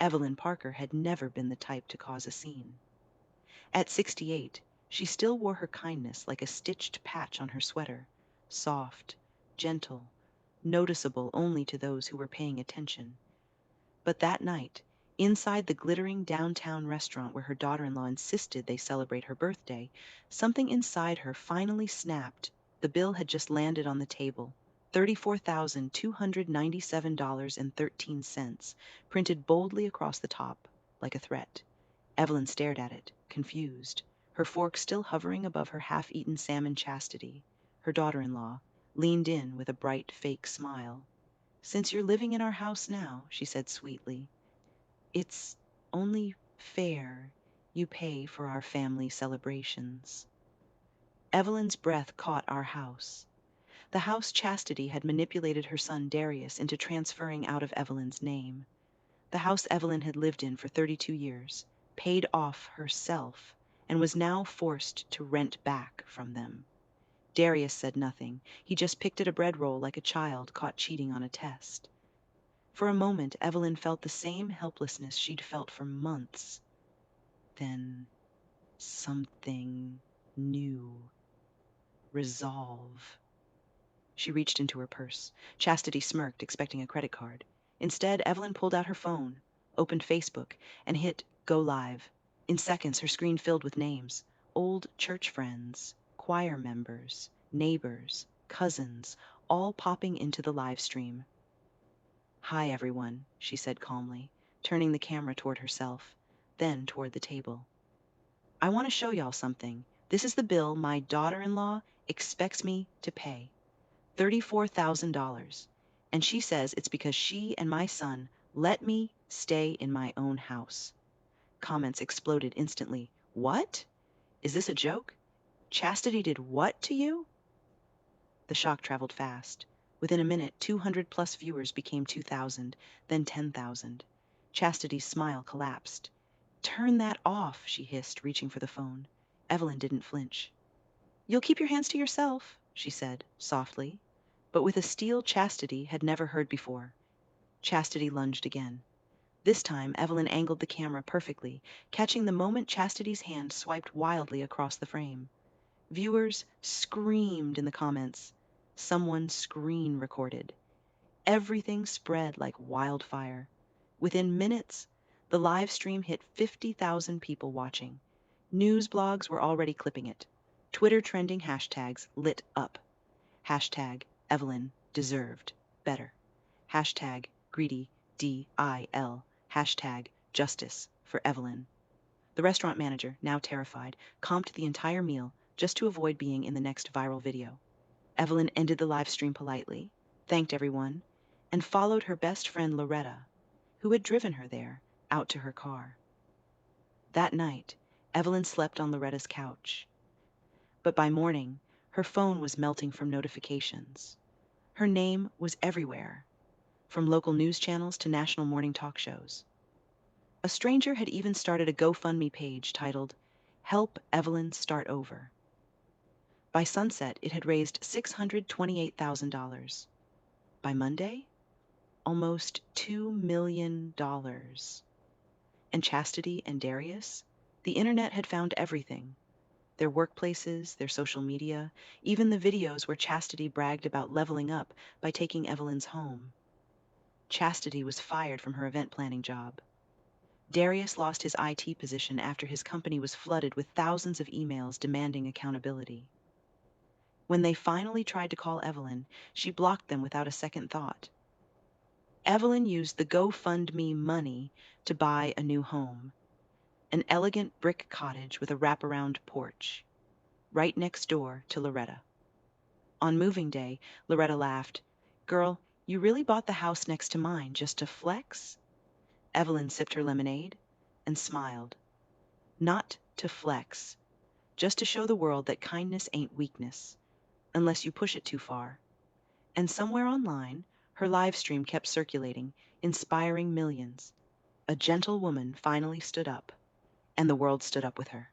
Evelyn Parker had never been the type to cause a scene. At 68, she still wore her kindness like a stitched patch on her sweater, soft, gentle, noticeable only to those who were paying attention. But that night, inside the glittering downtown restaurant where her daughter-in-law insisted they celebrate her birthday, something inside her finally snapped. The bill had just landed on the table. $34,297.13, printed boldly across the top, like a threat. Evelyn stared at it, confused, her fork still hovering above her half-eaten salmon chastity. Her daughter-in-law leaned in with a bright, fake smile. "Since you're living in our house now," she said sweetly, "it's only fair you pay for our family celebrations." Evelyn's breath caught "our house." The house Chastity had manipulated her son Darius into transferring out of Evelyn's name. The house Evelyn had lived in for 32 years, paid off herself, and was now forced to rent back from them. Darius said nothing. He just picked at a bread roll like a child caught cheating on a test. For a moment, Evelyn felt the same helplessness she'd felt for months. Then something new. Resolve. She reached into her purse. Chastity smirked, expecting a credit card. Instead, Evelyn pulled out her phone, opened Facebook, and hit Go Live. In seconds, her screen filled with names. Old church friends, choir members, neighbors, cousins, all popping into the live stream. "Hi, everyone," she said calmly, turning the camera toward herself, then toward the table. "I want to show y'all something. This is the bill my daughter-in-law expects me to pay. $34,000. And she says it's because she and my son let me stay in my own house." Comments exploded instantly. "What? Is this a joke? Chastity did what to you?" The shock traveled fast. Within a minute, 200+ viewers became 2,000, then 10,000. Chastity's smile collapsed. "Turn that off," she hissed, reaching for the phone. Evelyn didn't flinch. "You'll keep your hands to yourself," she said, softly, but with a steel Chastity had never heard before. Chastity lunged again. This time, Evelyn angled the camera perfectly, catching the moment Chastity's hand swiped wildly across the frame. Viewers screamed in the comments. Someone screen recorded. Everything spread like wildfire. Within minutes, the live stream hit 50,000 people watching. News blogs were already clipping it. Twitter trending hashtags lit up. Hashtag Evelyn deserved better. Hashtag greedy DIL. Hashtag justice for Evelyn. The restaurant manager, now terrified, comped the entire meal just to avoid being in the next viral video. Evelyn ended the live stream politely, thanked everyone, and followed her best friend Loretta, who had driven her there, out to her car. That night, Evelyn slept on Loretta's couch. But by morning, her phone was melting from notifications. Her name was everywhere, from local news channels to national morning talk shows. A stranger had even started a GoFundMe page titled, "Help Evelyn Start Over." By sunset, it had raised $628,000. By Monday, almost $2 million. And Chastity and Darius? The internet had found everything. Their workplaces, their social media, even the videos where Chastity bragged about leveling up by taking Evelyn's home. Chastity was fired from her event planning job. Darius lost his IT position after his company was flooded with thousands of emails demanding accountability. When they finally tried to call Evelyn, she blocked them without a second thought. Evelyn used the GoFundMe money to buy a new home, an elegant brick cottage with a wraparound porch, right next door to Loretta. On moving day, Loretta laughed. "Girl, you really bought the house next to mine just to flex?" Evelyn sipped her lemonade and smiled. "Not to flex, just to show the world that kindness ain't weakness, unless you push it too far." And somewhere online, her live stream kept circulating, inspiring millions. A gentle woman finally stood up, and the world stood up with her.